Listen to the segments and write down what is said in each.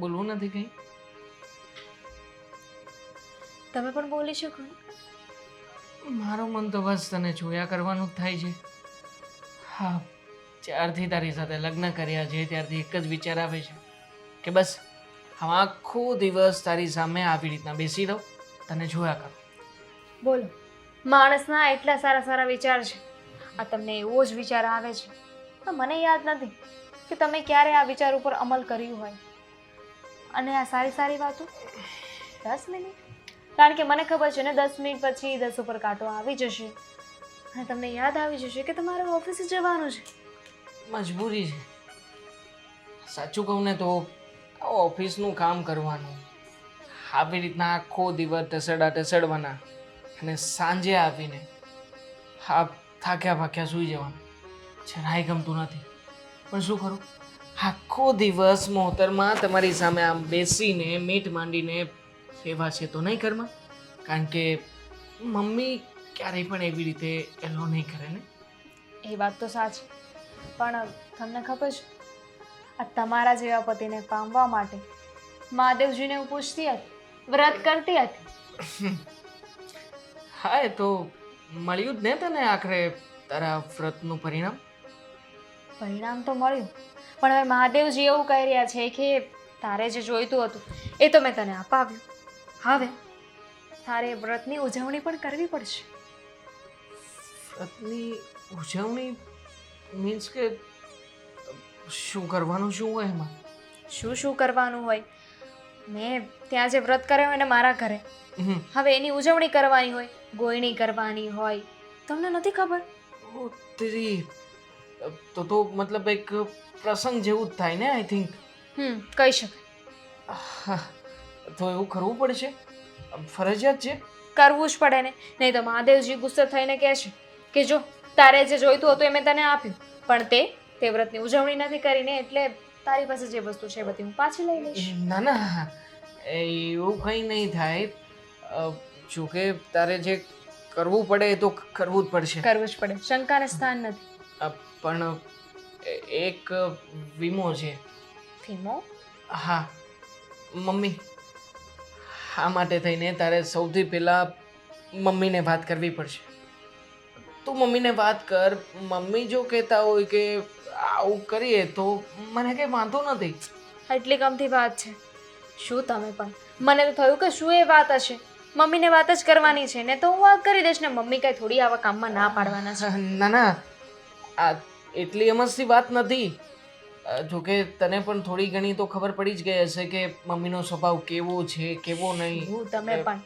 બોલવું નથી કંઈ? તમે પણ બોલી શકો ને. મારું મન તો બસ તને જોયા કરવાનું જ થાય છે. હા, જ્યારથી તારી સાથે લગ્ન કર્યા છે ત્યારથી એક જ વિચાર આવે છે કે બસ હું આખો દિવસ તારી સામે આવી રીતના બેસી રહું, તને જોયા કરું. બોલો, માણસના એટલા સારા સારા વિચાર છે, આ તમને એવો જ વિચાર આવે છે. પણ મને યાદ નથી કે તમે ક્યારે આ વિચાર ઉપર અમલ કર્યું હોય. અને આ સારી સારી વાતો 10 મિનિટ, કારણ કે મને ખબર છે ને 10 મિનિટ પછી 10 ઉપર કાંટો આવી જશે અને તમને યાદ આવી જશે કે તમારે ઓફિસે જવાનું છે. મજબૂરી છે. સાચું કહું ને તો ઓફિસનું કામ કરવાનું, આવી રીતના આખો દિવસ ઢસડવાના અને સાંજે આવીને હા થાક્યા ભાક્યા સૂઈ જવાનું જરાય ગમતું નથી. પણ શું કરું, આખો દિવસ મોહતરમાં તમારી સામે આમ બેસીને મીટ માંડીને સેવા છે તો નહીં ઘરમાં, કારણ કે મમ્મી ક્યારેય પણ એવી રીતે એલો નહીં કરે ને. એ વાત તો સાચી, પણ તમને ખબર છે આ તમારા જેવા પતિને પામવા માટે મહાદેવજીને હું પૂછતી હતી, વ્રત કરતી હતી. હા એ તો મળ્યું જ ને તને આખરે તારા વ્રતનું પરિણામ. પરિણામ તો મળ્યું, પણ હવે મહાદેવજી એવું કહી રહ્યા છે કે તારે જે જોઈતું હતું એ તો મેં તને અપાવ્યું. હવે તારે વ્રતની ઉજવણી પણ કરવી પડશે. વ્રતની ઉજવણી મીન્સ કે શું કરવાનું શું હોય એમાં? શું શું કરવાનું હોય? મેં ત્યાં જે વ્રત કર્યો હોય ને મારા ઘરે, હમ. હવે એની ઉજવણી કરવાની હોય, ગોયણી કરવાની હોય. તમને નથી ખબર? ઓ તેરી, તો મતલબ એક પ્રસંગ જેવું જ થાય ને આઈ થિંક. કહી શકાય. હા, તો એવું કરવું પડશે, ફરજિયાત છે. કરવું જ પડે ને, નહીં તો મહાદેવજી ગુસ્સે થઈને કહેશે કે જો તારે જે જોઈતું હતું એ મેં તને આપ્યું, પણ તે વ્રતની ઉજવણી નથી કરીને, એટલે તારી પાસે જે વસ્તુ છે એ બધી હું પાછી લઈ લઈશ. ના ના, એવું કંઈ નહીં થાય. જોકે તારે જે કરવું પડે એ તો કરવું જ પડશે. કરવું જ પડે, શંકાને સ્થાન નથી. પણ એક વીમો છે. વીમો? હા મમ્મી, આ માટે થઈને તારે સૌથી પહેલાં મમ્મીને વાત કરવી પડશે. તું મમ્મીને વાત કર. મમ્મી જો કહેતા હોય કે આવું કરીએ તો મને કંઈ વાંધો નથી. એટલી ગમતી વાત છે. શું તમે પણ, મને તો થયું કે શું એ વાત હશે, મમ્મીને વાત જ કરવાની છે ને તો હું વાત કરી દઈશ ને. મમ્મી કઈ થોડી આવા કામમાં ના પાડવાના છે. ના ના, આ એટલી એમસથી વાત નથી. જોકે તને પણ થોડી ઘણી તો ખબર પડી જ ગઈ હશે કે મમ્મીનો સ્વભાવ કેવો છે કેવો નહીં. હું તમે પણ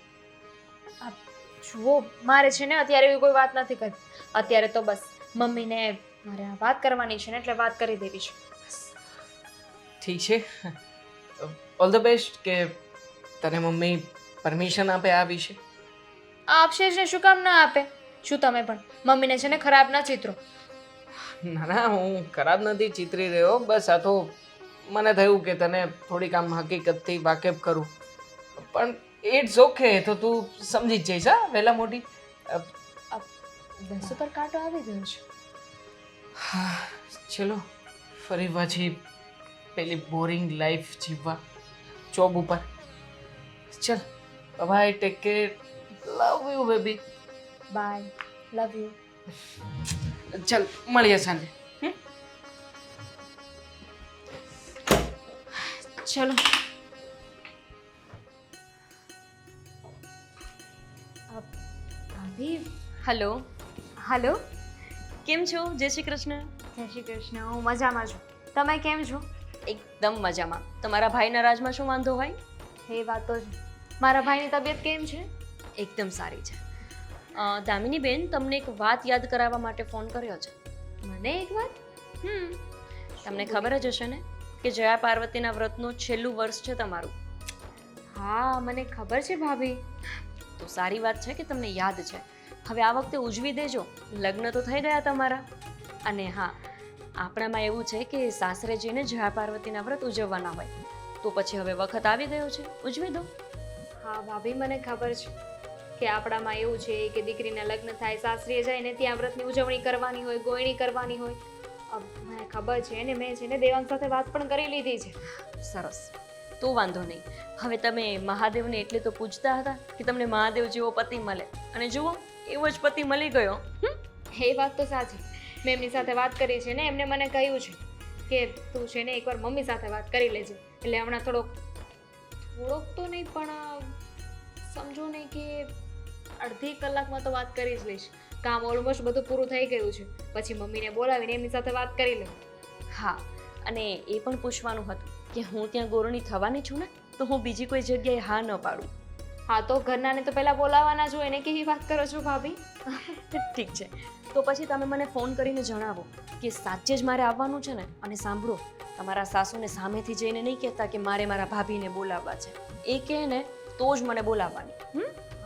જુઓ, મારે છે ને અત્યારે એવી કોઈ વાત નથી કરવી. અત્યારે તો બસ મમ્મીને મારે આ વાત કરવાની છે ને એટલે વાત કરી દેવી છે. ઠીક છે, ઓલ ધ બેસ્ટ. કે તને મમ્મી પરમિશન આપે આ વિશે? આપશે જ ને, શું કામ ના આપે? શું તમે પણ મમ્મીને છે ને ખરાબ ના ચિત્રો. ના ના, હું ખરાબ નથી ચિતરી રહ્યો. બસ આ તો મને થયું કે તને થોડીક આમ હકીકતથી વાકેફ કરું. પણ ઇટ્સ ઓકે, તો તું સમજી જ જઈશ. હા, વહેલા મોટી. 10 ઉપર કાંટો આવી ગયો છે. હા ચલો, ફરી પાછી પેલી બોરિંગ લાઈફ જીવવા જોબ ઉપર. ચલ bye, take care, love you baby. Bye, love you. ચલ મળીએ સાંજે. ચલો. ભાભી. Hello, hello. કેમ છો? જય શ્રી કૃષ્ણ. જય શ્રી કૃષ્ણ. હું મજામાં છું, તમે કેમ છો? એકદમ મજામાં. તમારા ભાઈના રાજમાં શું વાંધો હોય? એ વાત તો છે. મારા ભાઈની તબિયત કેમ છે? એકદમ સારી છે. દામિની બેન, તમને એક વાત યાદ કરાવવા માટે ફોન કર્યો છે. મને એક વાત? તમને ખબર જ હશે ને કે જયા પાર્વતીના વ્રતનું છેલ્લું વર્ષ છે તમારું. હા, મને ખબર છે ભાભી. તો સારી વાત છે કે તમને યાદ છે. હવે આ વખતે ઉજવી દેજો. લગ્ન તો થઈ ગયા તમારા. અને હા, આપણામાં એવું છે કે સાસરે જઈને જયા પાર્વતીના વ્રત ઉજવવાના હોય. તો પછી હવે વખત આવી ગયો છે, ઉજવી દો. હા ભાભી, મને ખબર છે કે આપણામાં એવું છે કે દીકરીના લગ્ન થાય, સાસરીએ જઈને ત્યાં વ્રતની ઉજવણી કરવાની હોય, ગોયણી કરવાની હોય. મને ખબર છે ને, મેં છે ને દેવાંગ સાથે વાત પણ કરી લીધી છે. સરસ. તો વાંધો નહીં. હવે તમે મહાદેવને એટલે તો પૂછતા હતા કે તમને મહાદેવ જેવો પતિ મળે, અને જુઓ એવો જ પતિ મળી ગયો. એ વાત તો સાચી. મેં એમની સાથે વાત કરી છે ને, એમને મને કહ્યું છે કે તું છે ને એકવાર મમ્મી સાથે વાત કરી લેજે. એટલે હમણાં થોડોક તો નહીં પણ સમજો નહીં કે અડધી કલાકમાં તો વાત કરી જ લઈશ. કામ ઓલમોસ્ટ બધું પૂરું થઈ ગયું છે. પછી મમ્મીને બોલાવીને એમની સાથે વાત કરી લઉં. હા, અને એ પણ પૂછવાનું હતું કે હું ત્યાં ગોરણી થવાની છું ને, તો હું બીજી કોઈ જગ્યાએ હા ન પાડું. હા, તો ઘરનાને તો પહેલા બોલાવવાના જ હોય ને. કેવી વાત કરો છો ભાભી? ઠીક છે, તો પછી તમે મને ફોન કરીને જણાવો કે સાચે જ મારે આવવાનું છે ને. અને સાંભળો, તમારા સાસુને સામેથી જઈને નહીં કહેતા કે મારે મારા ભાભીને બોલાવવા છે. એ કહે ને તો જ મને બોલાવવાની.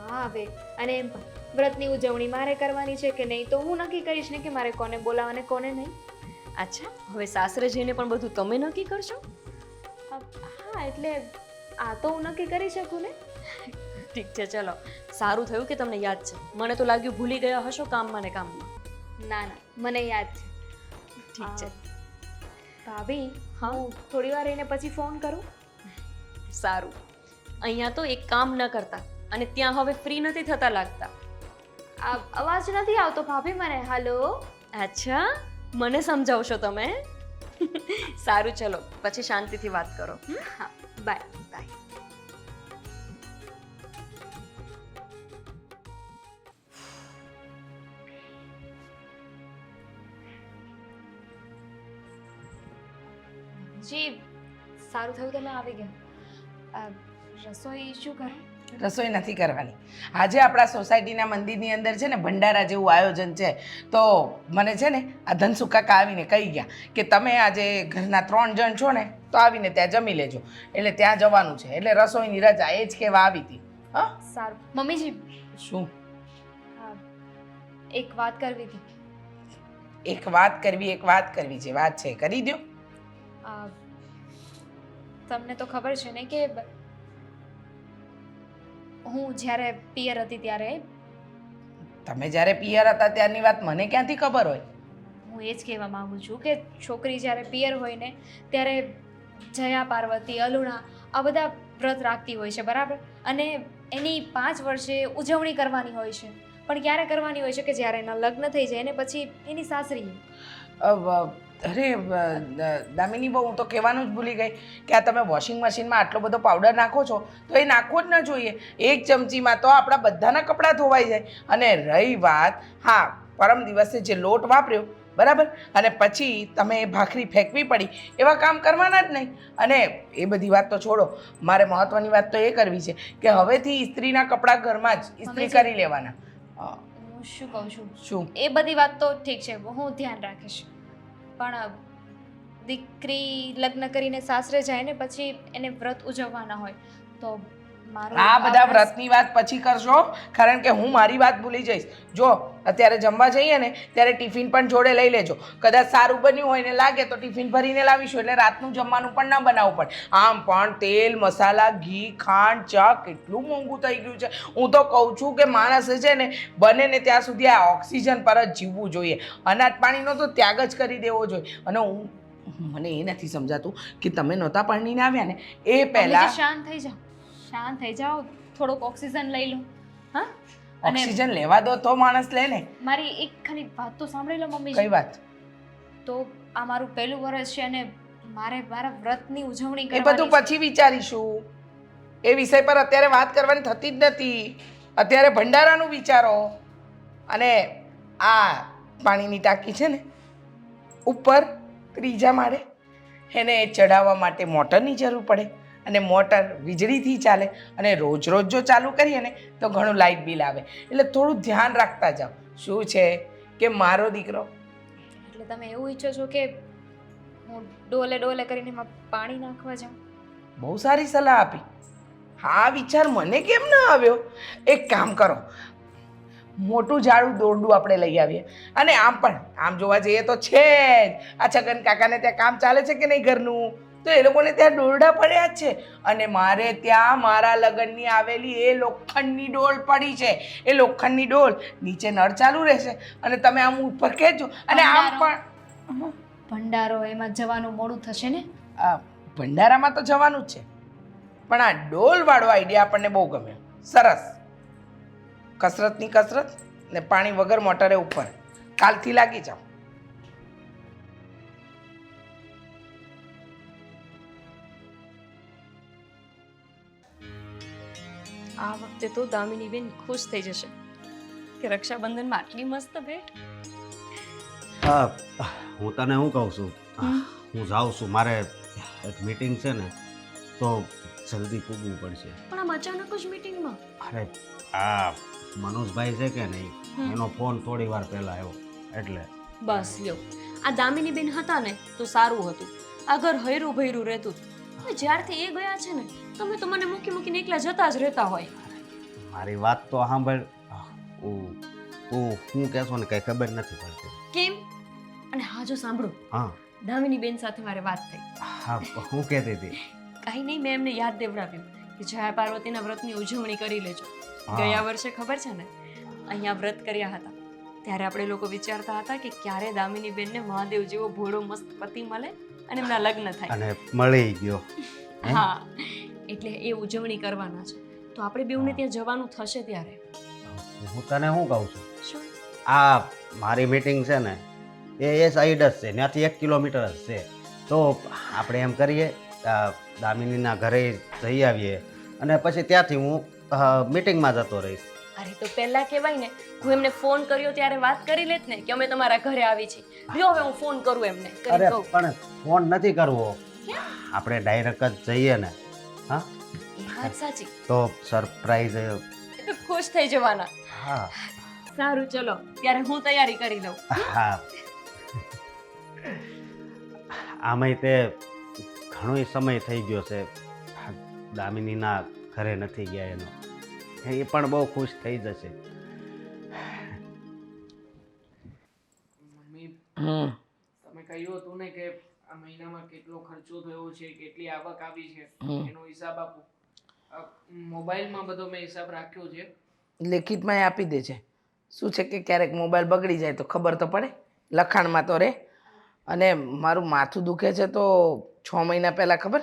હા હવે, અને એમ પણ વ્રતની ઉજવણી મારે કરવાની છે કે નહીં તો હું નક્કી કરીશ ને કે મારે કોને બોલાવવા ને કોને નહીં. અચ્છા, હવે સાસરે જઈને પણ બધું તમે નક્કી કરશો? હા, એટલે આ તો હું નક્કી કરી શકું ને. ઠીક છે, ચલો. સારું થયું કે તમને યાદ છે. મને તો લાગ્યું ભૂલી ગયા હશો કામમાં ને કામમાં. ના ના, મને યાદ છે. ઠીક છે. ભાભી, હા? હું થોડી વાર રહીને પછી ફોન કરું. સારું. અહીંયા તો એક કામ ન કરતા અને ત્યાં હવે ફ્રી નથી થતા લાગતા. આ અવાજ નથી આવતો ભાભી મને. હાલો. અચ્છા, મને સમજાવશો તમે? સારું, ચલો પછી શાંતિથી વાત કરો. હા, બાય. બાય. જી, સારું થયું તમે આવી ગયા. રસોઈ શું કરું? રસોઈ નથી કરવાની. આજે આપણા સોસાયટીના મંદિરની અંદર છે ને ભંડારા જેવું આયોજન છે. તો મને છે ને આ ધનસુખ કાકા આવીને કહી ગયા કે તમે આજે ઘરના 3 જણ છો ને તો આવીને ત્યાં જમી લેજો. એટલે ત્યાં જવાનું છે. એટલે રસોઈની રજા એ જ કહેવા આવી હતી. હા, સારું. મમ્મીજી, શું? એક વાત કરવી હતી. એક વાત કરવી છે. વાત છે, કરી દો. તમને તો ખબર છે ને કે હું જ્યારે પિયર હતી ત્યારે તમે જ્યારે પિયર હતા ત્યારની વાત મને ક્યાંથી ખબર હોય? હું એ જ કહેવા માંગુ છું કે છોકરી જ્યારે પિયર હોય ને ત્યારે જયા, પાર્વતી, અલુણા આ બધા વ્રત રાખતી હોય છે, બરાબર? અને એની 5 વર્ષે ઉજવણી કરવાની હોય છે. પણ ક્યારે કરવાની હોય છે કે જ્યારે એના લગ્ન થઈ જાય ને પછી એની સાસરી. અરે દામિની બહુ, હું તો કહેવાનું જ ભૂલી ગઈ કે આ તમે વોશિંગ મશીનમાં આટલો બધો પાવડર નાખો છો તો એ નાખવો જ ન જોઈએ. 1 ચમચીમાં તો આપણા બધાના કપડાં ધોવાઈ જાય. અને રહી વાત, હા, પરમ દિવસે જે લોટ વાપર્યો, બરાબર, અને પછી તમે ભાખરી ફેંકવી પડી, એવા કામ કરવાના જ નહીં. અને એ બધી વાત તો છોડો, મારે મહત્વની વાત તો એ કરવી છે કે હવેથી ઇસ્ત્રીના કપડાં ઘરમાં જ ઇસ્ત્રી કરી લેવાના. હું શું કહું છું? શું? એ બધી વાત તો ઠીક છે, હું ધ્યાન રાખીશ. પણ દીકરી લગ્ન કરીને સાસરે જાય ને પછી એને વ્રત ઉજવવાના હોય તો મારું આ બધા વ્રતની વાત પછી કરશો, કારણ કે હું મારી વાત ભૂલી જઈશ. જો અત્યારે જમવા જઈએ ને ત્યારે ટિફિન પણ જોડે લઈ લેજો. કદાચ સારું બન્યું હોય ને લાગે તો ટિફિન ભરીને લાવીશું, એટલે રાતનું જમવાનું પણ ન બનાવવું પડે. આમ પણ તેલ, મસાલા, ઘી, ખાંડ, ચા કેટલું મોંઘું થઈ ગયું છે. હું તો કહું છું કે માણસે છે ને બને ને ત્યાં સુધી આ ઓક્સિજન પર જ જીવવું જોઈએ. અનાજ પાણીનો તો ત્યાગ જ કરી દેવો જોઈએ. અને મને એ નથી સમજાતું કે તમે નહોતા પરણીને આવ્યા ને એ પહેલા. શાંત થઈ જાઓ, થોડોક ઓક્સિજન લઈ લો. હા, ઓક્સિજન લેવા દો તો માણસ લે ને. મારી એક ખાલી વાત તો સાંભળી લો મમ્મી. કઈ વાત? તો આ મારું પહેલું વર્ષ છે અને મારે મારા વ્રતની ઉજવણી એ કરવાની બધું પછી વિચારીશું. એ વિષય પર અત્યારે વાત કરવાની થતી જ નથી. અત્યારે ભંડારાનું વિચારો. અને આ પાણીની ટાંકી છે ને ઉપર 3જા માળે, એને ચડાવવા માટે મોટરની જરૂર પડે. અને મોટર વીજળીથી ચાલે. અને રોજ રોજ જો ચાલુ કરીએ ને તો ઘણું લાઇટ બિલ આવે. એટલે થોડું ધ્યાન રાખતા જાઓ. શું છે કે મારો દીકરો. એટલે તમે એવું ઈચ્છો છો કે હું ડોલે કરીને એમાં પાણી નાખવા જાઉં? બહુ સારી સલાહ આપી. હા, વિચાર મને કેમ ના આવ્યો? એક કામ કરો, મોટું જાડું દોરડું આપણે લઈ આવીએ. અને આમ જોવા જઈએ તો છે જ, આ છગન કાકાને ત્યાં કામ ચાલે છે કે નહીં ઘરનું, તો એ લોકોને ત્યાં દોરડા પડ્યા જ છે. અને મારે ત્યાં મારા લગ્નની આવેલી એ લોખંડની ડોલ પડી છે. એ લોખંડની ડોલ નીચે નળ ચાલુ રહેશે અને તમે આમ ઉપર ખેંચો. અને આમ પણ ભંડારો, એમાં જવાનું મોડું થશે ને? ભંડારામાં તો જવાનું જ છે. પણ આ ડોલવાળો આઈડિયા આપણને બહુ ગમ્યો. સરસ. કસરતની કસરત ને પાણી વગર મોટરે ઉપર. કાલથી લાગી જાઓ. આ વખતે તો દામિની બેન ખુશ થઈ જશે કે રક્ષાબંધનમાં આટલી મસ્ત ભેટ. હું તને શું કહું છું, હું જાઉં છું, મારે એક મીટિંગ છે ને તો જલ્દી પૂગવું પડશે. પણ આમ અચાનક જ મીટિંગમાં? અરે આ મનોજભાઈ છે કે નહીં, એનો ફોન થોડી વાર પહેલા આવ્યો એટલે. બસ લ્યો, આ દામિની બેન હતા ને તો સારું હતું, આ ઘર હૈરું ભૈરું રહેતું હતું. હવે જ્યારથી એ ગયા છે ને તમે તો મને મૂકી મૂકીને એકલા જતા જ રહેતા હોય. મારી વાત તો સાંભળ. તું શું કહેશો ને કઈ ખબર નથી પડતી. કેમ? અને હા જો સાંભળો, હા દામિની બેન સાથે મારે વાત થઈ. હા હું કહેતી હતી. કાંઈ નહીં, મેં એમને યાદ દેવડાવ્યું કે જયા પાર્વતીના વ્રતની ઉજવણી કરી લેજો. હા. ગયા વર્ષે ખબર છે ને અહીંયા વ્રત કર્યા હતા ત્યારે આપણે લોકો વિચારતા હતા કે ક્યારે દામિની બેનને મહાદેવ જેવો ભોળો મસ્ત પતિ મળે અને એમના લગ્ન થાય. અને મળી ગયો. હા, એટલે એ ઉજવણી કરવાના છે તો આપણે બેઉને ત્યાં જવાનું થશે ત્યારે. હું તને શું કહું છું, શું? આ મારી મીટિંગ છે ને એ સાઈડ જ છે, ત્યાંથી 1 કિલોમીટર જ છે. તો આપણે એમ કરીએ, દામિનીના ઘરે જઈ આવીએ અને પછી ત્યાંથી હું મીટિંગમાં જતો રહીશ. અરે તો પહેલા કહેવાય ને, હું એમને ફોન કર્યો ત્યારે વાત કરી લેત ને કે અમે તમારા ઘરે આવી છીએ. લ્યો હવે હું ફોન કરું એમને, કરી અરે કહું. પણ ફોન નથી કરવો, આપણે ડાયરેક્ટ જ જઈએ ને. હા એ વાત સાચી, તો સરપ્રાઈઝ. એ તો ખુશ થઈ જવાના. હા સારું, ચલો ત્યારે હું તૈયારી કરી લઉં. હા આમાંય તે ઘણો સમય થઈ ગયો છે, દામિનીના ઘરે નથી ગયા એનો. એ પણ બહુ ખુશ થઈ જશે. મમ્મી, તમે કહ્યું હતું ને કે આ મહિનામાં કેટલો ખર્ચો થયો છે, કેટલી આવક આવી છે, એનો હિસાબ આપો. મોબાઈલમાં બધો મેં હિસાબ રાખ્યો છે. લેખિતમાં એ આપી દે છે. શું છે કે ક્યારેક મોબાઈલ બગડી જાય તો ખબર તો પડે, લખાણમાં તો રહે. અને મારું માથું દુખે છે તો 6 મહિના પહેલાં ખબર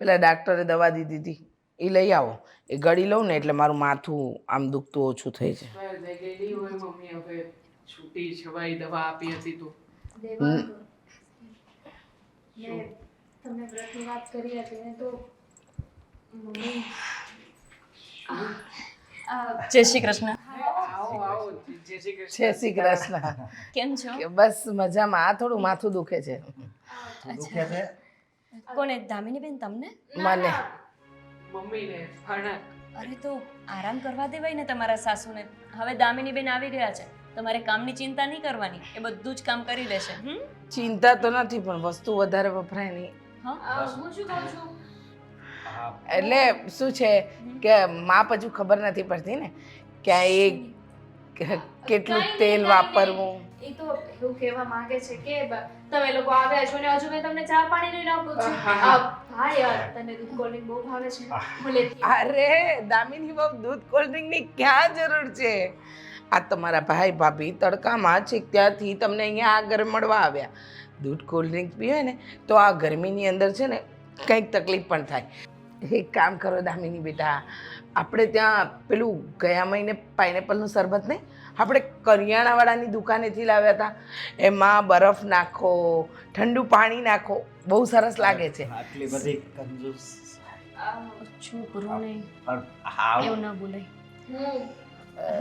પેલા ડાક્ટરે દવા દીધી હતી, એ લઈ આવો. એ ગળી લઉં ને એટલે મારું માથું આમ દુખતું ઓછું થઈ જાય. એક્સપાયર થઈ ગયેલી હોય મમ્મી, હવે છૂટી છવાઈ દવા આપી હતી તો. તમને વ્રતની વાત કરી હતી ને તો મમ્મી જય શ્રી કૃષ્ણ. આવો આવો, જય શ્રી કૃષ્ણ. જય શ્રી કૃષ્ણ. કેમ છો? કે બસ મજામાં. આ થોડું માથું દુખે છે દુખે છે? કોને? દામિની બેન તમને? મને. મમ્મીને પણ અરે તો આરામ કરવા દેવાય ને તમારા સાસુને. હવે દામિની બેન આવી ગયા છે, તમારે કામની ચિંતા નહીં કરવાની, એ બધું જ કામ કરી લેશે. ચિંતા તો નથી પણ વસ્તુ વધારે વપરાય નહીં. હા, હું શું કહું છું? એટલે શું છે કે માપ હજુ ખબર નથી પડતી ને કે એ કેટલું તેલ વાપરવું. એ તો એવું કહેવા માંગે છે કે તમે લોકો આવ્યા છો ને હજુ મેં તમને ચા પાણી નહીં પૂછ્યું. હા યાર, તને દૂધ કોલ્ડ ડ્રિંક બહુ ભાવે છે, હું લેતી આવું. અરે દામિની બહુ દૂધ કોલ્ડ ડ્રિંકની ક્યાં જરૂર છે? આ તમારા ભાઈ ભાભી તડકામાં છે ત્યાંથી તમને અહીંયા આ ઘરે મળવા આવ્યા. દૂધ કોલ્ડ ડ્રિંક પીવે ને તો આ ગરમીની અંદર છે ને કંઈક તકલીફ પણ થાય. એક કામ કરો દામિની બેટા, આપણે ત્યાં પેલું ગયા મહિને પાઇનેપલનું શરબત નહીં, આપણે કરિયાણાવાળાની દુકાનેથી લાવ્યા હતા. એમાં બરફ નાખો, ઠંડુ પાણી નાખો, બહુ સરસ લાગે છે. આટલી બધી કંજૂસ. ચૂપ રહો ને, પણ હા એવું ના બોલાય.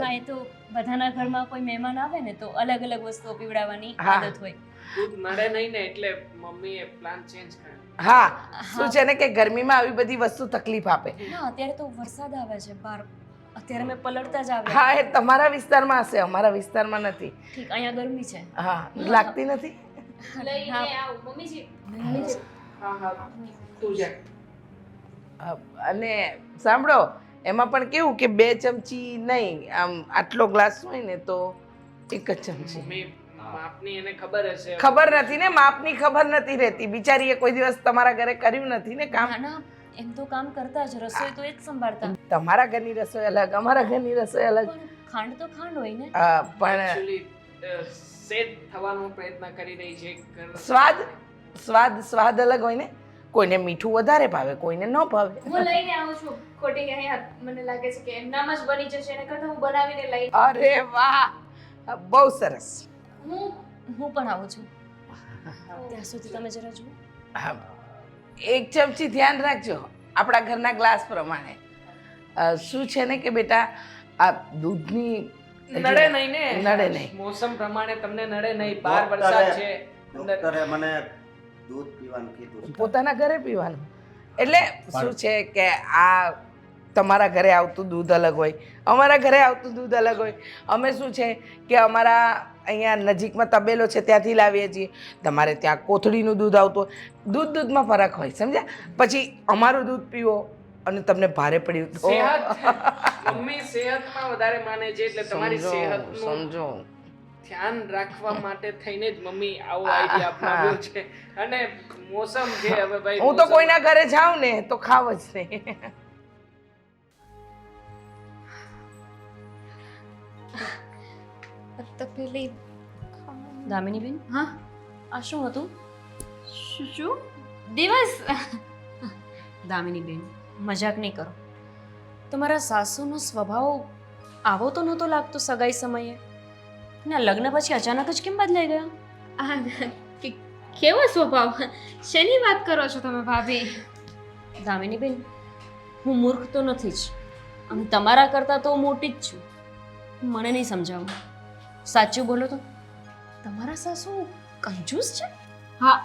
હા, એ તો બધાના ઘરમાં કોઈ મહેમાન આવે ને તો અલગ અલગ વસ્તુઓ પીવડાવવાની હા. આદત હોય. દૂધ મળે નહીં ને એટલે મમ્મીએ પ્લાન ચેન્જ કર્યો. હા, શું છે ને કે ગરમીમાં આવી બધી વસ્તુ તકલીફ આપે. ના, અત્યારે તો વરસાદ આવે છે બહાર, અત્યારે મેં પલળતા જ આવ્યા. હા, એ તમારા વિસ્તારમાં હશે, અમારા વિસ્તારમાં નથી. ઠીક, અહીંયા ગરમી છે. હા, લાગતી નથી. લઈને આવું મમ્મીજી. હા હા, તું જા. અને સાંભળો, એમાં પણ કેવું કે 2 ચમચી નહીં, આમ આટલો ગ્લાસ હોય ને તો 1 જ ચમચી. મમ્મી માપની એને ખબર હશે. ખબર નથી ને, માપની ખબર નથી રહેતી. બિચારીએ કોઈ દિવસ તમારા ઘરે કર્યું નથી ને કામ. ના ના, એમ તો કામ કરતા જ, રસોઈ તો એ જ સંભાળતા. તમારા ઘરની રસોઈ અલગ, અમારા ઘરની રસોઈ અલગ. પણ ખાંડ તો ખાંડ હોય ને. પણ એકચ્યુઅલી સેટ થવાનો પ્રયત્ન કરી રહી છે. સ્વાદ અલગ હોય ને. કોઈને મીઠું વધારે ભાવે, કોઈને ન ભાવે. હું લઈને આવું છું. ખોટી કે અહીંયા મને લાગે છે કે એમનામાં જ બની જશે એના કરતાં હું બનાવીને લઈ અરે વાહ, બહુ સરસ. હું પણ આવું છું. ત્યાં સુધી તમે જરા જુઓ. હા, એક ચમચી ધ્યાન રાખજો આપણા ઘરના ગ્લાસ પ્રમાણે. શું છે ને કે બેટા, આ દૂધની નડે નહીં ને? નડે નહીં. મોસમ પ્રમાણે તમને નડે નહીં. બહાર વરસાદ છે. ડોક્ટરે મને દૂધ પીવાનું કીધું છે. પોતાના ઘરે પીવાનું. એટલે શું છે કે આ તમારા ઘરે આવતું દૂધ અલગ હોય, અમારા ઘરે આવતું દૂધ અલગ હોય. અમે શું છે કે અમારા અહીંયા નજીકમાં તબેલો છે ત્યાંથી લાવીએ છીએ, તમારે ત્યાં કોથળીનું દૂધ આવતું હોય. દૂધમાં ફરક હોય, સમજ્યા? પછી અમારું દૂધ પીવો અને તમને ભારે પડ્યું તો સેહત મમ્મી સેહતમાં વધારે માને છે એટલે તમારી સેહતનું સમજો. ધ્યાન રાખવા માટે થઈને જ મમ્મી આવો આઈડિયા અપનાવ્યો છે. અને મોસમ છે હવે ભાઈ, હું તો કોઈના ઘરે જાઉં ને તો ખાવ જ નહીં. તપેલી. દામિનીબેન, હા, આ શું હતું? શું દિવસ? દામિનીબેન, મજાક નહીં કરો. તમારા સાસુનો સ્વભાવ આવો તો નહોતો લાગતો સગાઈ સમયે, અને આ લગ્ન પછી અચાનક જ કેમ બદલાઈ ગયા? કેવો સ્વભાવ? શેની વાત કરો છો તમે ભાભી? દામિનીબેન, હું મૂર્ખ તો નથી જ, અને તમારા કરતાં તો મોટી જ છું. મને નહીં સમજાવું. સાચું બોલો તો તમારા સાસુ કંજૂસ છે? હા,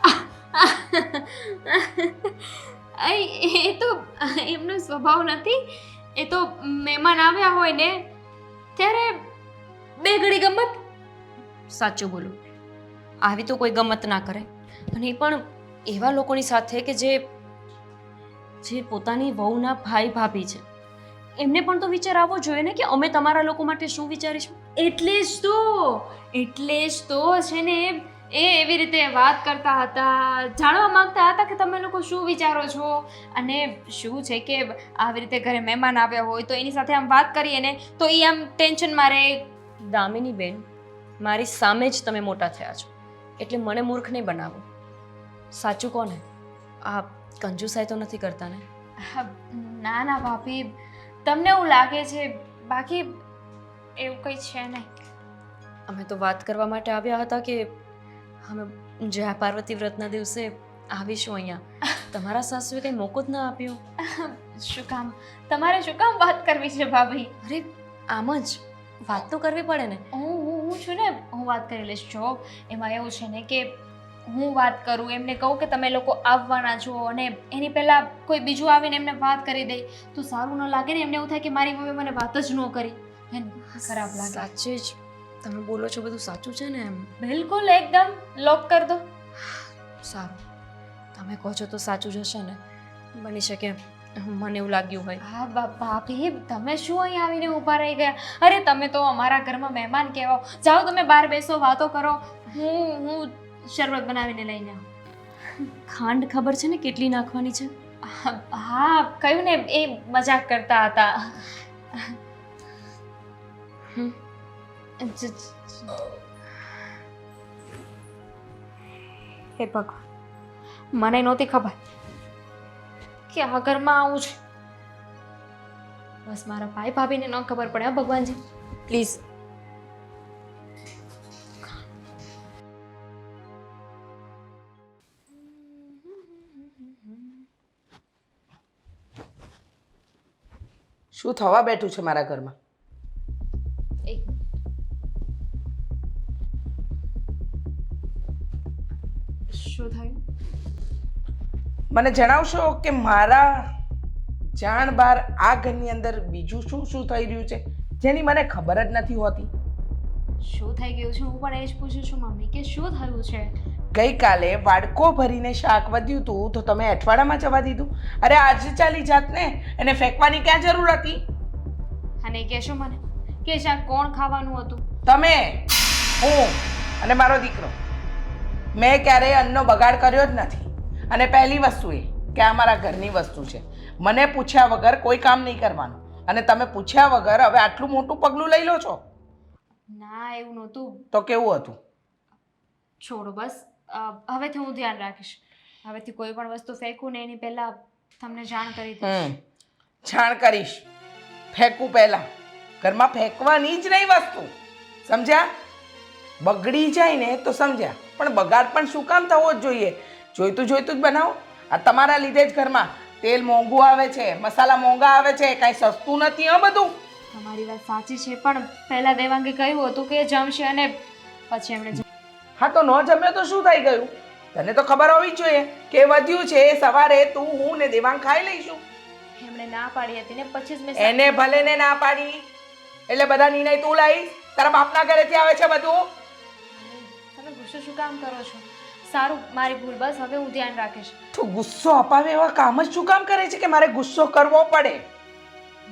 એ તો એમનો સ્વભાવ નથી. એ તો મહેમાન આવ્યા હોય ને ત્યારે બે ઘડી ગમત. સાચું બોલો, આવી તો કોઈ ગમત ના કરે, અને એ પણ એવા લોકોની સાથે કે જે પોતાની વહુના ભાઈ ભાભી છે. એમને પણ તો વિચાર આવવો જોઈએ ને કે અમે તમારા લોકો માટે શું વિચારીશું. એટલે જ તો છે ને એ એવી રીતે વાત કરતા હતા, જાણવા માંગતા હતા કે તમે લોકો શું વિચારો છો. અને શું છે કે આવી રીતે ઘરે મહેમાન આવ્યા હોય તો એની સાથે આમ વાત કરીએ ને તો એ આમ ટેન્શનમાં રહે. દામિની બેન, મારી સામે જ તમે મોટા થયા છો, એટલે મને મૂર્ખ નહીં બનાવો. સાચું કોને, આ કંજુસાઈ તો નથી કરતા ને? ના ના ભાભી, તમને એવું લાગે છે, બાકી એવું કંઈ છે નહીં. અમે તો વાત કરવા માટે આવ્યા હતા કે અમે જયા પાર્વતી વ્રતના દિવસે આવીશું અહીંયા. તમારા સાસુએ કંઈ મોકો જ ના આપ્યો. શું કામ? તમારે શું કામ વાત કરવી છે ભાભી? અરે આમ જ વાત તો કરવી પડે ને. હું છું ને, હું વાત કરી લઈશ. જો એમાં એવું છે ને કે હું વાત કરું, એમને કહું કે તમે લોકો આવવાના છો, અને એની પહેલાં કોઈ બીજું આવીને એમને વાત કરી દે તો સારું ન લાગે ને. એમને એવું થાય કે મારી મમ્મી મને વાત જ ન કરી, એને ખરાબ લાગે. સાચે જ તમે બોલો છો બધું સાચું છે ને? એમ બિલકુલ એકદમ લોક કરી દો. સારું, તમે કહો છો તો સાચું જ હશે ને? બની શકે મને એવું લાગ્યું હોય. હા ભાભી, તમે શું અહીં આવીને ઊભા રહી ગયા? અરે તમે તો અમારા ઘરમાં મહેમાન કહેવાઓ. જાઓ તમે બહાર બેસો, વાતો કરો. હું શરબત બનાવીને લઈને આવું. ખાંડ ખબર છે ને કેટલી નાખવાની છે? હા કહ્યું ને, એ મજાક કરતા હતા. હે ભગવાન, મને નહોતી ખબર કે આ ઘરમાં આવું છે. બસ મારા ભાઈ ભાભીને ન ખબર પડે. હા ભગવાનજી, પ્લીઝ. શું થવા બેઠું છે મારા ઘરમાં? એક શું થયું? મને જણાવશો કે મારા જાણ બહાર આ ઘરની અંદર બીજું શું શું થઈ રહ્યું છે જેની મને ખબર જ નથી હોતી? શું થઈ ગયું છે? હું પણ એ જ પૂછું છું મમ્મી કે શું થયું છે. ગઈકાલે વાડકો ભરીને શાક વધ્યું હતું તો તમે અઠવાડિયામાં જવા દીધું. અરે આજે ચાલી જાત ને, એને ફેંકવાની ક્યાં જરૂર હતી? અને કહેશો મને કે શાક કોણ ખાવાનું હતું? તમે, હું અને મારો દીકરો. મેં ક્યારેય અન્નનો બગાડ કર્યો જ નથી. અને પહેલી વસ્તુ એ કે આ મારા ઘરની વસ્તુ છે, મને પૂછ્યા વગર કોઈ કામ નહીં કરવાનું. અને તમે પૂછ્યા વગર હવે આટલું મોટું પગલું લઈ લો છો. ના એવું નહોતું. તો કેવું હતું? છોડો બસ, હવેથી હું ધ્યાન રાખીશ. હવેથી કોઈ પણ વસ્તુ ફેંકું ને એની પહેલાં તમને જાણ કરી દઈશ. જાણ કરીશ ફેંકું પહેલા. ઘરમાં ફેંકવાની જ નહીં વસ્તુ, સમજ્યા? બગડી જાય ને તો સમજ્યા, પણ બગાડ પણ શું કામ થવો જ જોઈએ? જોઈતું જ બનાવો. આ તમારા લીધે જ ઘરમાં તેલ મોંઘું આવે છે, મસાલા મોંઘા આવે છે, કાંઈ સસ્તું નથી આ બધું. તમારી વાત સાચી છે, પણ પહેલાં દેવાંગે કહ્યું હતું કે એ જમશે અને પછી એમણે હા તો ન જમ્યો તો શું થઈ ગયું? તને તો ખબર હોવી જ જોઈએ કે વધ્યું છે. સવારે તું, હું ને દેવાંગ ખાઈ લઈશું. એમણે ના પાડી હતી ને પછી જ મેં એને ભલે ને ના પાડી એટલે બધા નિર્ણય તું લઈશ? તારા બાપના ઘરેથી આવે છે બધું. તમે ગુસ્સો શું કામ કરો છો? સારું, મારી ભૂલ, બસ હવે હું ધ્યાન રાખીશ. તું ગુસ્સો અપાવે એવા કામ જ શું કામ કરે છે કે મારે ગુસ્સો કરવો પડે?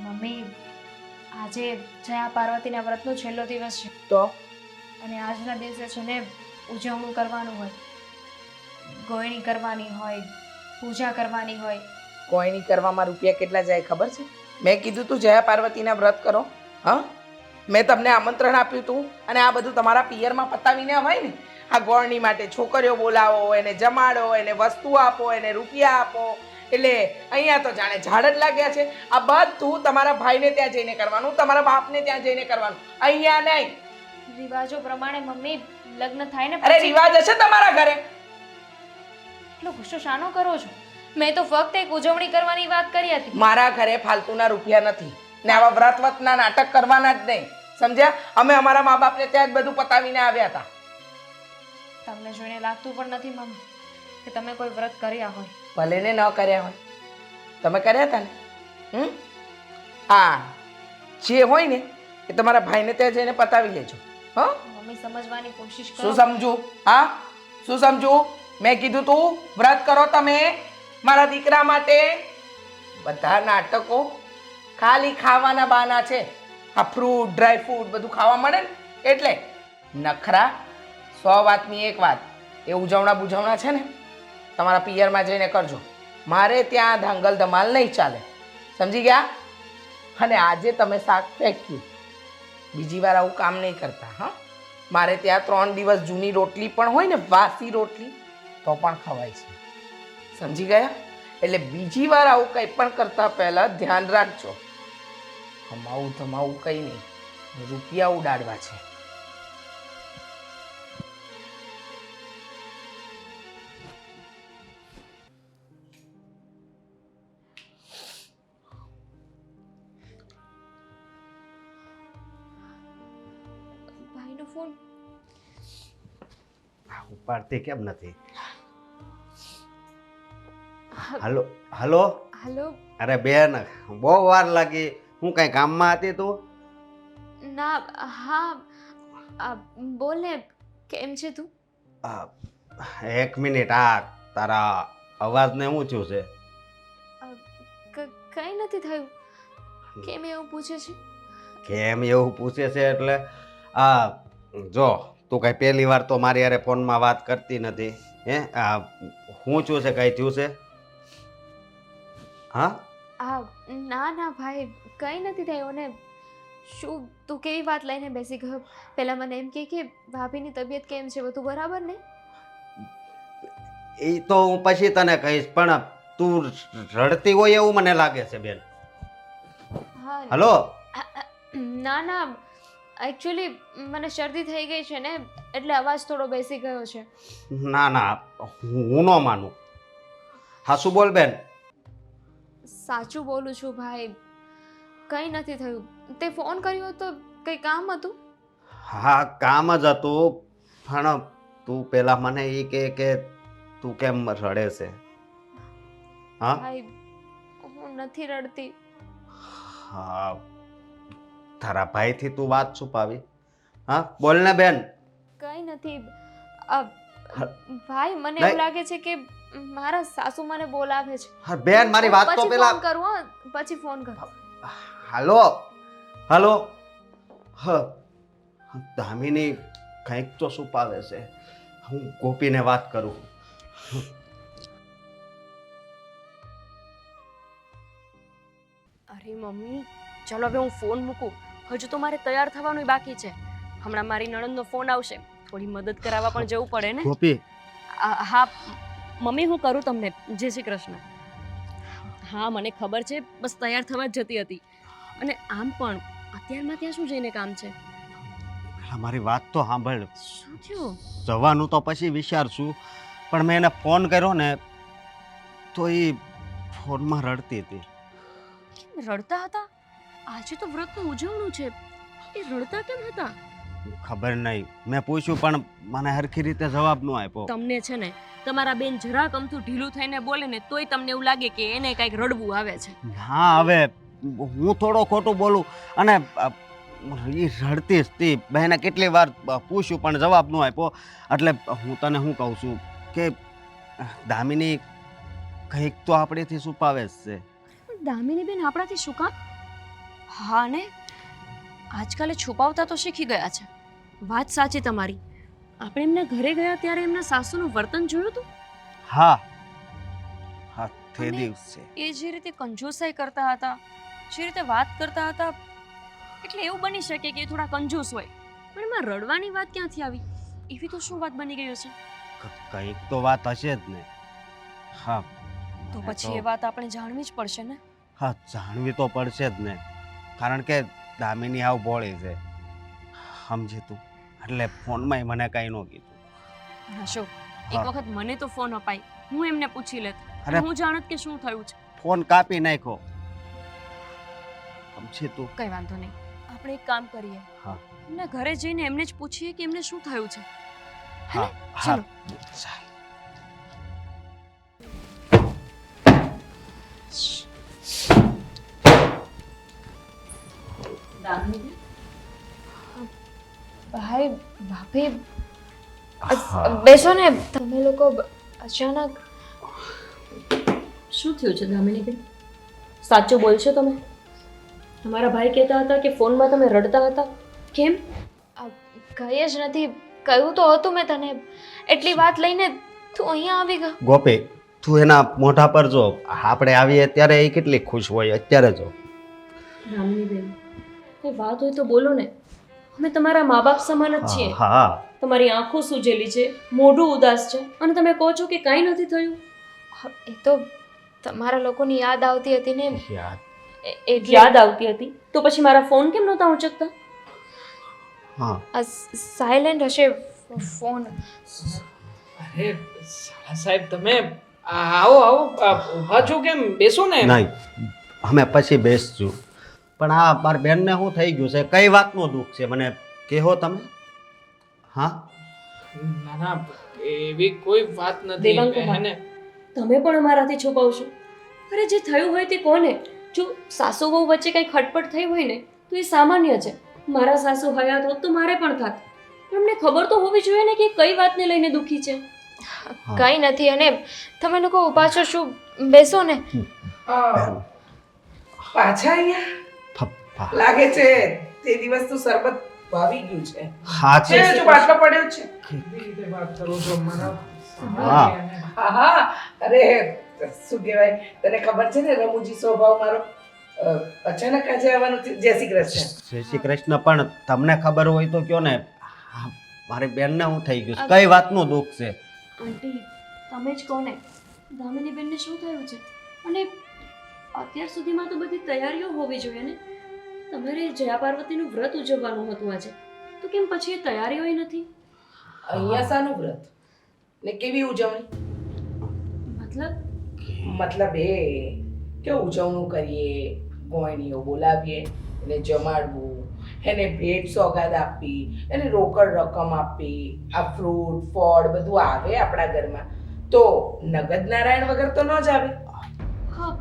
મમ્મી, આજે જયા પાર્વતીના વ્રતનો છેલ્લો દિવસ છે તો અને આજના દિવસે છે ને ઉજવણું કરવાનું હોય, ગોયણી કરવાની હોય, પૂજા કરવાની હોય. કોઈની કરવામાં રૂપિયા કેટલા જાય ખબર છે? મેં કીધું તું જયા પાર્વતીના વ્રત કરો. હા, મેં તમને આમંત્રણ આપ્યું હતું અને આ બધું તમારા પિયરમાં પતાવીને અવાય ને. આ ગોળણી માટે છોકરીઓ બોલાવો, એને જમાડો, એને વસ્તુ આપો, એને રૂપિયા આપો, એટલે અહીંયા તો જાણે ઝાડ જ લાગ્યા છે. આ બધું તમારા ભાઈને ત્યાં જઈને કરવાનું, તમારા બાપને ત્યાં જઈને કરવાનું, અહીંયા નહીં. રિવાજો પ્રમાણે મમ્મી લગ્ન થાય ને અરે રિવાજ હશે તમારા ઘરે. એટલો ગુસ્સો શાનો કરો છો? મેં તો ફક્ત એક ઉજવણી કરવાની વાત કરી હતી. મારા ઘરે ફાલતુના રૂપિયા નથી ને આવા વ્રત વતના નાટક કરવાના જ નહીં, સમજ્યા? અમે અમારા મા બાપને ત્યાં જ બધું પતાવીને આવ્યા હતા. તમને જોઈને લાગતું પણ નથી મમ્મી કે તમે કોઈ વ્રત કર્યા હોય. ભલે ને ન કર્યા હોય, તમે કર્યા હતા ને. હા, જે હોય ને એ તમારા ભાઈને ત્યાં જઈને પતાવી લેજો. હા, મમ્મી સમજવાની કોશિશ કરો. શું સમજુ? હા, શું સમજુ? મેં કીધું તું વ્રત કરો તમે મારા દીકરા માટે. બધા નાટકો ખાલી ખાવાના બહાના છે. આ ફ્રૂટ, ડ્રાય ફ્રૂટ બધું ખાવા મળે ને એટલે નખરા. 100 વાતની એક વાત, એ ઉજવણા બુજવણા છે ને તમારા પિયરમાં જઈને કરજો. મારે ત્યાં ધાંગલ ધમાલ નહીં ચાલે, સમજી ગયા? અને આજે તમે શાક ફેંક્યું, બીજી વાર આવું કામ નહીં કરતા. હા, મારે ત્યાં 3 દિવસ જૂની રોટલી પણ હોય ને, વાસી રોટલી, તો પણ ખવાય છે, સમજી ગયા? એટલે બીજી વાર આવું કંઈ પણ કરતા પહેલા ધ્યાન રાખજો. હમાવું ધમાવું કંઈ નહીં, રૂપિયા ઉડાડવા છે. ભાઈનો ફોન. ઉપાડતી કેમ નથી? Hello hello. હેલો. અરે બેન, બહુ વાર લાગી. હું કઈ કામમાં હતી તું? ના, હા, બોલ ને, કેમ છે તું? એક મિનિટ, આ તારા અવાજને શું થયું છે? કંઈ નથી થયું. કેમ એવું પૂછે છે? કેમ એવું પૂછે છે એટલે આ જો, તું કઈ પહેલી વાર તો મારી યારે ફોનમાં વાત કરતી નથી. હે, આ શું થયું છે? કઈ થયું છે? હા, ના ના ભાઈ, કંઈ નથી થયું ને. શું તું કેવી વાત લઈને બેસી ગયો? પહેલા મને એમ કે ભાભીની તબિયત કેમ છે? બધું બરાબર ને? એ તો હું પછી તને કહીશ, પણ તું રડતી હોય એવું મને લાગે છે બેન. હા. હલો. ના ના, એકચ્યુઅલી મને શરદી થઈ ગઈ છે ને, એટલે અવાજ થોડો બેસી ગયો છે. ના ના, હું ન માનું. હા, શું બોલ બેન? સાચું બોલું છું ભાઈ, કંઈ નથી થયું. તે ફોન કર્યો તો કંઈ કામ હતું? હા, કામ જ હતું, પણ તું પેલા મને એ કે તું કેમ રડે છે? હા ભાઈ, હું નથી રડતી. હા, તારા ભાઈથી તું વાત છુપાવી? હા, બોલ ને બેન. કંઈ નથી. ભાઈ, મને નહીં. એવું લાગે છે કે મારા સાસુ મને બોલાવે છે. હા બેન, મારી વાત તો પછી પેલા. ફોન કરું, હો, પછી ફોન કરું. હાલો હાલો. હ, દામિની કંઈક તો છુપાવે છે. હું ગોપીને વાત કરું. અરે મમ્મી, ચાલો હવે હું ફોન મૂકું. હજુ તો મારે તૈયાર થવાનું બાકી છે. હમણાં મારી નણંદનો ફોન આવશે, થોડી મદદ કરાવવા પણ જવું પડે ને. ગોપી, હા, મમ્મી હું કરું તમને જય શ્રી કૃષ્ણ. હા મને ખબર છે, બસ તૈયાર થવા જ જતી હતી. અને આમ પણ અત્યારમાં ત્યાં શું જઈને કામ છે? મારી વાત તો સાંભળ. શું થયું? જવાનું તો પછી વિચારશું, પણ મેં એને ફોન કર્યો ને તો એ ફોનમાં રડતી હતી. રડતા હતા? આજે તો વ્રતનું ઉજવણું છે, એ રડતા કેમ હતા? ખબર નહીં, મેં પૂછ્યું પણ મને હરખી રીતે જવાબ ન આપ્યો. તમને છે ને તમારા બેન જરાક અમથું ઢીલું થઈને બોલે ને તોય તમને એવું લાગે કે એને કંઈક રડવું આવે છે. હા, હવે હું થોડો ખોટું બોલું અને એ રડતી જ હતી. બહેને કેટલી વાર પૂછ્યું પણ જવાબ ન આપ્યો. એટલે હું તને શું કહું છું કે દામિની કંઈક તો આપણેથી છુપાવે જ છે. પણ દામિની બેન આપણાથી શું કામ? હા ને આજકાલે છુપાવતા તો શીખી ગયા છે. વાત સાચી તમારી. આપણે એમના ઘરે ગયા ત્યારે એમના સાસુનું વર્તન જોયું હતું. હા હા, તે અને દિવસે એ જે રીતે કંજૂસાઈ કરતા હતા, જે રીતે વાત કરતા હતા, એટલે એવું બની શકે કે એ થોડા કંજૂસ હોય, પણ એમાં રડવાની વાત ક્યાંથી આવી? એવી તો શું વાત બની ગઈ હશે? કંઈક તો વાત હશે જ ને. હા, તો મને પછી એ વાત આપણે જાણવી જ પડશે ને. હા, જાણવી તો પડશે જ ને, કારણ કે દામિની આવ ભોળી છે, સમજી તું. એટલે ફોનમાં મને કાંઈ ન કીધું. અશોક, એક હા. વખત મને તો ફોન અપાય, હું એમને પૂછી લેત, અરે. હું જાણત કે શું થયું છે. ફોન કાપી નાખ્યો, સમજી તું. કઈ વાંધો નહીં, આપણે એક કામ કરીએ, હા એમના ઘરે જઈને એમને જ પૂછીએ કે એમને શું થયું છે. હા હા, ચલો. ચાલ. ભાઈ ભાભી હા. બેસો ને. તમે લોકો અચાનક શું થયું છે દામિની બેન? સાચું બોલશો તમે? તમારા ભાઈ કહેતા હતા કે ફોનમાં તમે રડતા હતા. કેમ? કઈ જ નથી. કહ્યું તો હતું મેં તને. એટલી વાત લઈને તું અહીંયા આવી ગયો. ગોપી, તું એના મોઢા પર જો. આપણે આવીએ ત્યારે એ કેટલી ખુશ હોય, અત્યારે જો. દામિની બેન, એ વાત હોય તો બોલો ને. અમે તમારા મા બાપ સમાન જ છીએ. હા, તમારી આંખો સૂજેલી છે, મોઢું ઉદાસ છે, અને તમે કહો છો કે કાંઈ નથી થયું. એ તો તમારા લોકોની યાદ આવતી હતી ને યાદ. એટલે યાદ આવતી હતી તો પછી મારા ફોન કેમ નહોતા ઉંચકતા? હા, સાયલેન્ટ હશે ફોન. અરે સાલા સાહેબ, તમે આવો આવો, ઊભા છો કેમ? બેસો ને. નહીં, અમે પછી બેસશું. પણ આ મારી બેનને શું થઈ ગયું છે? કઈ વાતનું દુઃખ છે મને કહો તમે. હા, ના ના, એવી કોઈ વાત નથી. દેવાંગ કુમાર. હેને? તમે પણ અમારાથી છુપાવશો? અરે જે થયું હોય તે કોને? જો સાસુ વહુ વચ્ચે કંઈ ખટપટ થઈ હોય ને તો એ સામાન્ય છે. મારા સાસુ હયાત હોત તો મારે પણ થાત. પણ અમને ખબર તો હોવી જોઈએ ને કે કઈ વાતને લઈને દુઃખી છે. કઈ નથી. અને તમે લોકો ઊભા છો શું? બેસો ને. પાછા અહીંયા પપ્પા. લાગે છે તે દિવસનું શરબત ભાવી ગયું છે. હા છે હજુ બાટલો પડ્યો છે. કેવી રીતે વાત કરો છો મારા? હા. હા હા, અરે શું કહેવાય, તને ખબર છે ને રમૂજી સ્વભાવ મારો. અચાનક આજે આવવાનું થયું. જય શ્રી કૃષ્ણ. જય શ્રી કૃષ્ણ. પણ તમને ખબર હોય તો કયો ને, આ મારી બેનને શું થઈ ગયું છે? કઈ વાતનું દુઃખ છે? આંટી તમે જ કહો ને, દામિની બેનને શું થયું છે? અને અત્યાર સુધીમાં તો બધી તૈયારીઓ હોવી જોઈએ ને. તમારે જયા પાર્વતીનું વ્રત ઉજવવાનું હતું આજે, તો કેમ પછી એ તૈયારીઓ નથી? અહીંયા શાનું વ્રત ને કેવી ઉજવણી? મતલબ એ કે ઉજવણું કરીએ, ગોયણીઓ બોલાવીએ, એને જમાડવું, એને ભેટ સોગાદ આપવી, એને રોકડ રકમ આપવી, આ ફ્રૂટ ફળ બધું આવે આપણા ઘરમાં, તો નગદ નારાયણ વગર તો ન જ આવે. હા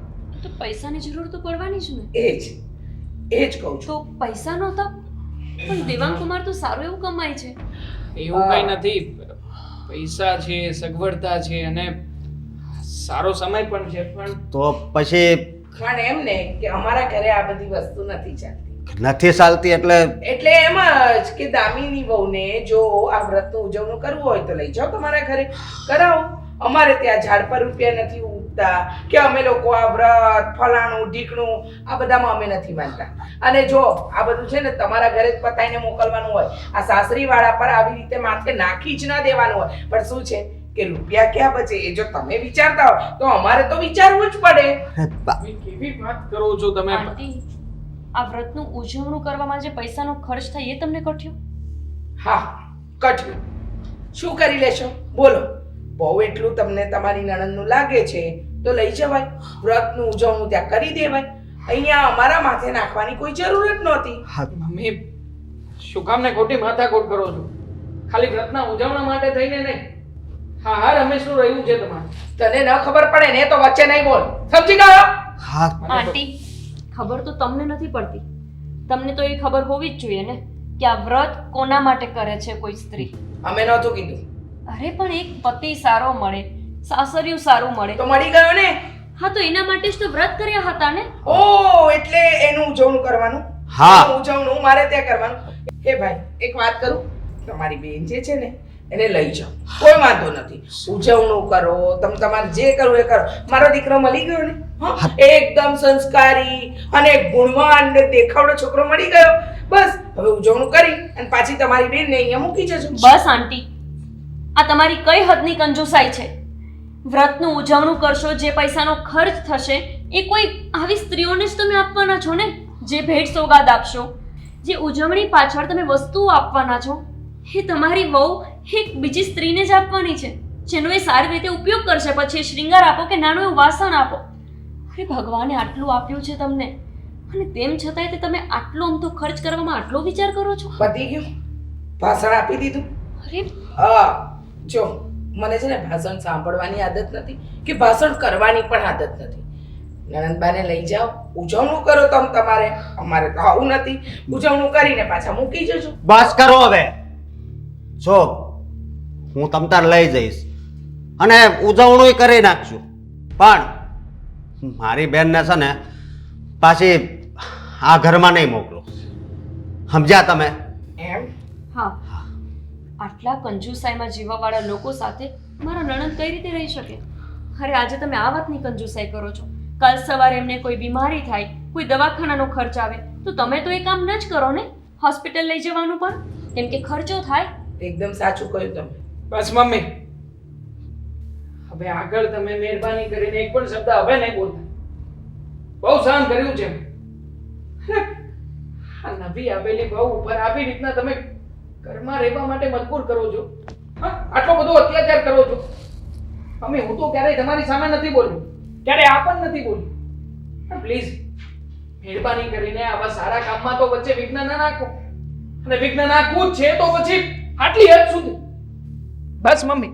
તો પૈસાની જરૂર તો પડવાની જ ને. એ જ કહું છું. તો પૈસા નહોતા? પણ દેવાંગ કુમાર તો સારું એવું કમાય છે. એવું કઈ નથી. પૈસા છે, સગવડતા છે અને સારો સમય પણ છે, પણ તો પછી પણ એમ ને કે અમારા ઘરે આ બધી વસ્તુ નથી ચાલતી. નથી ચાલતી એટલે એટલે એમ જ કે દામિની વહુને જો આ વ્રતનું ઉજવણું કરવું હોય તો લઈ જાઓ તમારા ઘરે, કરાવો. અમારે ત્યાં ઝાડ પર રૂપિયા નથી ઉગતા કે અમે લોકો આ વ્રત ફલાણું ઢીકણું આ બધામાં અમે નથી માનતા. અને જો આ બધું છે ને તમારા ઘરે જ પતાઈને મોકલવાનું હોય, આ સાસરી વાળા પર આવી રીતે માથે નાખી જ ના દેવાનું હોય. પણ શું છે કે રૂપિયા ક્યાં બચે એ જો તમે વિચારતા હો તો અમારે તો વિચારવું જ પડે. કેવી વાત કરો છો તમે? આંટી, આ વ્રતનું ઉજવણું કરવામાં જે પૈસાનો ખર્ચ થાય એ તમને કઠ્યો? હા, કઠ્યું. શું કરી લેશો બોલો? બહુ એટલું તમને તમારી નણંદનું લાગે છે તો લઈ જવાય, વ્રતનું ઉજવણું ત્યાં કરી દેવાય. અહીંયા અમારા માથે નાખવાની કોઈ જરૂર જ નહોતી. મમ્મી, શું કામ ને ખોટી માથાકૂટ કરો છો? ખાલી વ્રતના ઉજવણા માટે થઈને નહીં. હા હા, રમેશનું રહ્યું છે તમારે. તને ન ખબર પડે ને તો વચ્ચે નહીં બોલ, સમજી ગયો? હા આંટી, ખબર તો તમને નથી પડતી. તમને તો એ ખબર હોવી જ જોઈએ ને કે આ વ્રત કોના માટે કરે છે કોઈ સ્ત્રી. અમે નહોતું કીધું. અરે પણ એક પતિ સારો મળે, સાસરિયું સારું મળે, તો મળી ગયો ને? હા તો એના માટે જ તો વ્રત કર્યા હતા ને. ઓ એટલે એનું ઉજવણું કરવાનું? હા. એનું ઉજવણું મારે ત્યાં કરવાનું. હે ભાઈ, એક વાત કરું, તમારી બેન જે છે ને એને લઈ જાઓ, કોઈ વાંધો નથી. ઉજવણું કરો, તમે તમારે જે કરવું એ કરો. મારો દીકરો મળી ગયો ને, હા, એકદમ સંસ્કારી અને ગુણવાન ને દેખાવડો છોકરો મળી ગયો. બસ હવે ઉજવણું કરી અને પાછી તમારી બેનને અહીંયા મૂકી જજો. બસ આંટી, આ તમારી કઈ હદની કંજુસાઈ છે? વ્રતનું ઉજવણું કરશો, જે પૈસાનો ખર્ચ થશે એ કોઈ આવી સ્ત્રીઓને જ તમે આપવાના છો ને. જે ભેટ સોગાદ આપશો, જે ઉજવણી પાછળ તમે વસ્તુઓ આપવાના છો, એ તમારી વહુ એક બીજી સ્ત્રીને જ આપવાની છે, જેનો એ સારી રીતે ઉપયોગ કરશે. પછી એ શૃંગાર આપો કે નાનું એવું વાસણ આપો. અરે ભગવાને આટલું આપ્યું છે તમને, અને તેમ છતાંય તે તમે આટલો અમથો ખર્ચ કરવામાં આટલો વિચાર કરો છો? પતી ગયું? ભાષણ આપી દીધું? અરે હા, જો મને છે ને ભાષણ સાંભળવાની આદત નથી કે ભાષણ કરવાની પણ આદત નથી. નણંદબાને લઈ જાઓ, ઉજવણું કરો તમે તમારે. અમારે તો આવું નથી. ઉજવણું કરીને પાછા મૂકી જજો. બસ કરો હવે. જો હું તમ તાર લઈ જઈશ અને ઉજવણું કરી નાખશું, પણ મારી બેનને છે ને પાછી આ ઘરમાં નહીં મોકલો. સમજ્યા તમે? એમ? હા, આટલા કંજુસાઈમાં જીવવાવાળા લોકો સાથે મારા નણંદ કઈ રીતે રહી શકે? અરે આજે તમે આ વાતની કંજુસાઈ કરો છો, કાલ સવારે એમને કોઈ બીમારી થાય, કોઈ દવાખાનાનો ખર્ચ આવે તો તમે તો એ કામ ન જ કરો ને. હોસ્પિટલ લઈ જવાનું પણ, કેમ કે ખર્ચો થાય. એકદમ સાચું કહ્યું તમે. બસ મમ્મી, હવે આગળ તમે મહેરબાની કરીને એક પણ શબ્દ હવે નહીં બોલતા. બહુ સહન કર્યું છે. આ નવી આવેલી બહુ ઉપર આવી રીતના તમે ઘરમાં રહેવા માટે મજબૂર કરો છો. હા, આટલો બધો અત્યાચાર કરો છો. મમ્મી, હું તો ક્યારેય તમારી સામે નથી બોલ્યો, ક્યારે આ પણ નથી બોલ્યો. પ્લીઝ મહેરબાની કરીને આવા સારા કામમાં તો વચ્ચે વિઘ્ન ના નાખો. અને વિઘ્ન નાખવું જ છે તો પછી આટલી હદ સુધી. બસ મમ્મી,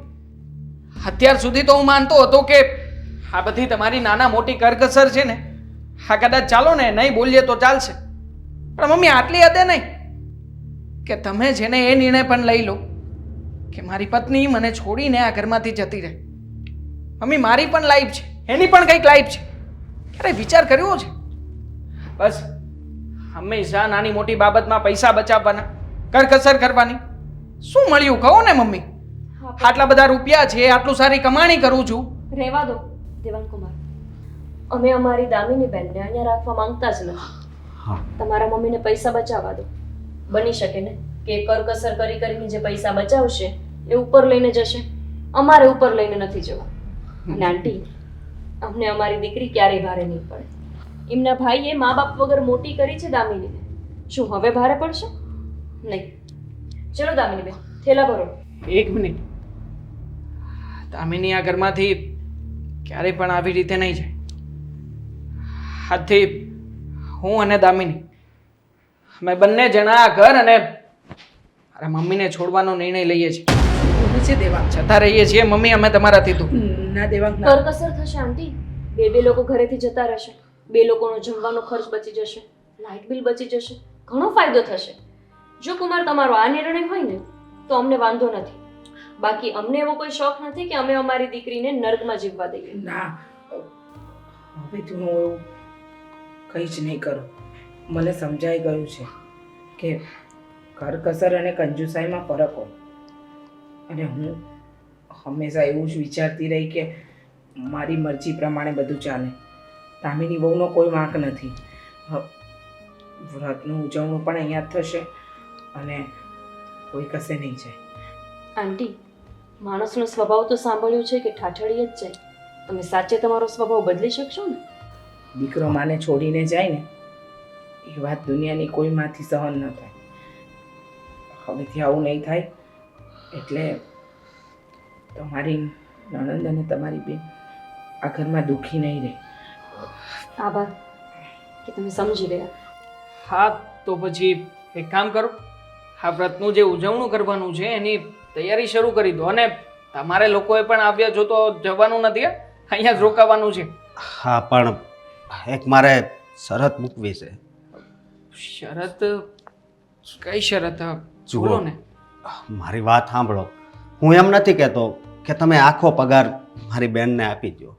અત્યાર સુધી તો હું માનતો હતો કે આ બધી તમારી નાના મોટી કરકસર છે ને, હા કદાચ ચાલો ને નહીં બોલીએ તો ચાલશે, પણ મમ્મી આટલી હદે નહીં કે તમે જેને એ નિર્ણય પણ લઈ લો કે મારી પત્ની મને છોડીને આ ઘરમાંથી જતી રહે. મમ્મી, મારી પણ લાઈફ છે, એની પણ કંઈક લાઈફ છે. ક્યારે વિચાર કર્યો છે? બસ હંમેશા નાની મોટી બાબતમાં પૈસા બચાવવાના, કરકસર કરવાની. શું મળ્યું કહો ને મમ્મી? આટલા બધા રૂપિયા છે, આટલું સારી કમાણી કરું છું. રહેવા દો દેવાંગકુમાર, અમે અમારી દામિની બેનને અહીંયા રાખવા માંગતા જ નથી. તમારા મમ્મીને પૈસા બચાવવા દો. બની શકે ને કે કરકસર કરી કરીને જે પૈસા બચાવશે એ ઉપર લઈને જશે, અમારે ઉપર લઈને નથી જવા. અને આંટી, અમને અમારી દીકરી ક્યારેય ભારે નહીં પડે. એમના ભાઈએ મા બાપ વગર મોટી કરી છે દામિનીને, શું હવે ભારે પડશે? નહીં. ચલો દામિની બેન, થેલા ભરો. એક મિનિટ, દામિની આ ઘરમાંથી ક્યારેય પણ આવી રીતે નહીં જાય. આજથી હું અને દામિની અમે બંને જણા આ ઘર અને મારા મમ્મીને છોડવાનો નિર્ણય લઈએ છીએ. છે દેવાંગ? જતા રહીએ છીએ મમ્મી અમે તમારાથી તો. ના દેવાંગ, ના. કરકસર થશે આંટી. બે લોકો ઘરેથી જતા રહેશે, બે લોકોનો જમવાનો ખર્ચ બચી જશે, લાઇટ બિલ બચી જશે, ઘણો ફાયદો થશે. જો કુમાર તમારો આ નિર્ણય હોય ને તો અમને વાંધો નથી. બાકી અમને એવો કોઈ શોખ નથી કે અમે અમારી દીકરીને નર્કમાં જીવવા દઈએ. ના, હવે હું એવું કંઈ જ નહીં કરું. મને સમજાઈ ગયું છે કે કરકસર અને કંજુસાઈમાં ફરક હોય. અને હું હંમેશા એવું જ વિચારતી રહી કે મારી મરજી પ્રમાણે બધું ચાલે. દામિની બહુનો કોઈ વાંક નથી. વ્રતનું ઉજવણું પણ અહીંયા જ થશે અને કોઈ કશે નહીં જાય. આંટી, માણસનો સ્વભાવ તો સાંભળ્યું છે કે ઠાઠડીએ જ જાય. તમે સાચે તમારો સ્વભાવ બદલી શકશો ને? દીકરો માને છોડીને જાય ને એ વાત દુનિયાની કોઈમાંથી સહન ન થાય. હવેથી આવું નહીં થાય એટલે તમારી નણંદ અને તમારી બેન આ ઘરમાં દુઃખી નહીં રહે. આભાર કે તમે સમજી ગયા. હા તો પછી એક કામ કરો, આ વ્રતનું જે ઉજવણું કરવાનું છે એની તૈયારી શરૂ કરી દો. અને તમારે લોકોએ પણ આવ્યા છો તો જવાનું નથી, હે? અહીંયા જ રોકાવાનું છે. હા, પણ એક મારે શરત મૂકવી છે. શરત? કઈ શરત? જુઓ. બોલો ને. મારી વાત સાંભળો. હું એમ નથી કહેતો કે તમે આખો પગાર મારી બેનને આપી દો,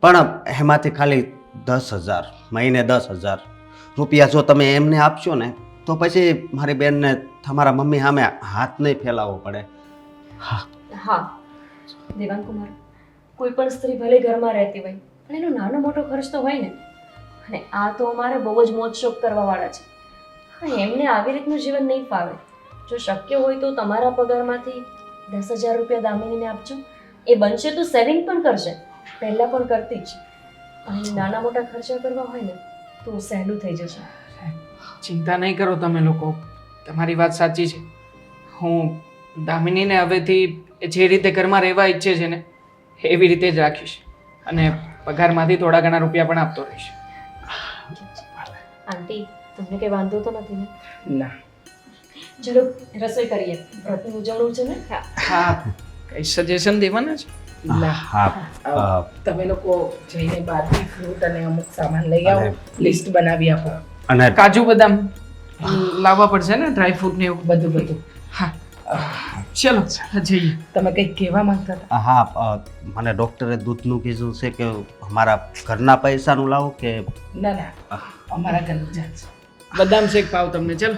પણ એમાંથી ખાલી 10,000 મહિને 10,000 રૂપિયા જો તમે એમને આપશો ને તો પછી મારી બેનને તમારા મમ્મી સામે હાથ નહીં ફેલાવવો પડે. હા દેવાંગકુમાર, કોઈ પણ સ્ત્રી ભલે ઘરમાં રહેતી હોય અને એનો નાનો મોટો ખર્ચ તો હોય ને. અને આ તો અમારે બહુ જ મોજ શોખ કરવાવાળા છે. હા, એમને આવી રીતનું જીવન નહીં ફાવે. જો શક્ય હોય તો તમારા પગારમાંથી 10,000 રૂપિયા દામિનીને આપજો. એ બનશે તો સેવિંગ પણ કરશે, પહેલાં પણ કરતી જ. અને નાના મોટા ખર્ચા કરવા હોય ને તો સહેલું થઈ જશે. ચિંતા નહીં કરો તમે લોકો, તમારી વાત સાચી છે. હું દામિનીને હવેથી જે રીતે ઘરમાં રહેવા ઈચ્છે છે ને એવી રીતે જ રાખીશ, અને પગારમાંથી થોડા ઘણા રૂપિયા પણ આપતો રહીશ. આંટી, તમને કંઈ વાંધો તો નથી ને? ના, ચલો રસોઈ કરીએ, વ્રતની ઉજવણું છે ને. હા, કઈ સજેશન દેવાના છે? ના. હા, તમે લોકો જઈને બહારથી ફ્રૂટ અને અમુક સામાન લઈ આવો, લિસ્ટ બનાવી આપો. અને કાજુ બદામ લાવવા પડશે ને, ડ્રાય ફ્રૂટ ને એવું બધું બધું. હા, ચલો જઈએ. તમે કંઈક કહેવા માંગતા હતા? હા, મને ડૉક્ટરે દૂધનું કીધું છે કે અમારા ઘરના પૈસાનું લાવું કે ના ના, અમારા ઘરનું ચાલશે. બદામ શેક પાવ તમને, ચલો.